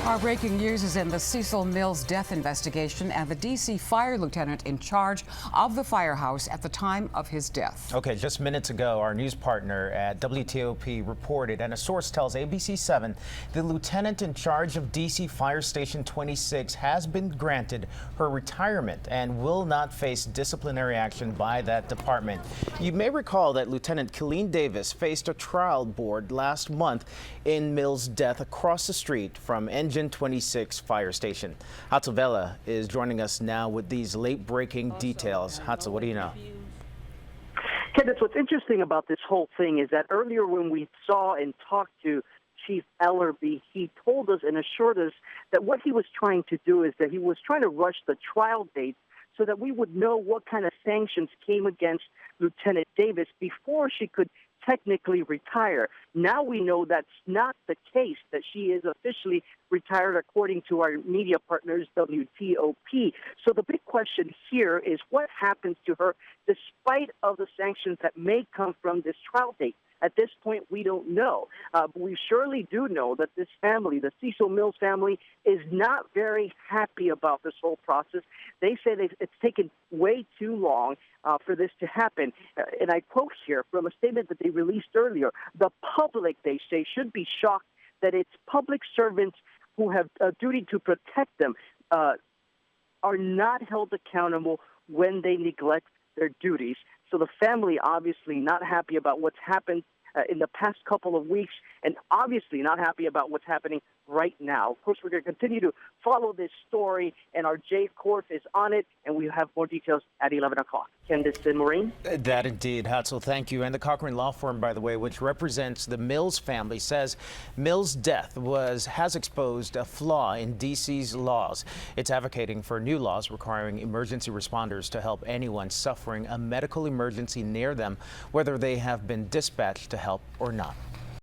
Our breaking news is in the Cecil Mills death investigation and the D.C. fire lieutenant in charge of the firehouse at the time of his death. Okay, just minutes ago, our news partner at WTOP reported, and a source tells ABC7, the lieutenant in charge of D.C. Fire Station 26 has been granted her retirement and will not face disciplinary action by that department. You may recall that Lieutenant Killeen Davis faced a trial board last month in Mills' death across the street from Engine 26 Fire Station. Hatzel Vela is joining us now with these late-breaking details. Hatzel, what do you know? Kenneth, what's interesting about this whole thing is that earlier when we saw and talked to Chief Ellerby, he told us and assured us that what he was trying to do is that he was trying to rush the trial date so that we would know what kind of sanctions came against Lieutenant Davis before she could technically retire. Now we know that's not the case, that she is officially retired according to our media partners, WTOP. So the big question here is what happens to her despite of the sanctions that may come from this trial date. At this point, we don't know. But we surely do know that this family, the Cecil Mills family, is not very happy about this whole process. They say it's taken way too long for this to happen. And I quote here from a statement that they released earlier, the public, they say, should be shocked that it's public servants who have a duty to protect them are not held accountable when they neglect their duties. So the family obviously not happy about what's happened in the past couple of weeks and obviously not happy about what's happening right now. Of course, we're going to continue to follow this story, and our J Corp is on it, and we have more details at 11 o'clock. Candice and Maureen? That indeed, Hatzel, thank you. And the Cochran Law Firm, by the way, which represents the Mills family, says Mills' death has exposed a flaw in D.C.'s laws. It's advocating for new laws requiring emergency responders to help anyone suffering a medical emergency near them, whether they have been dispatched to help or not.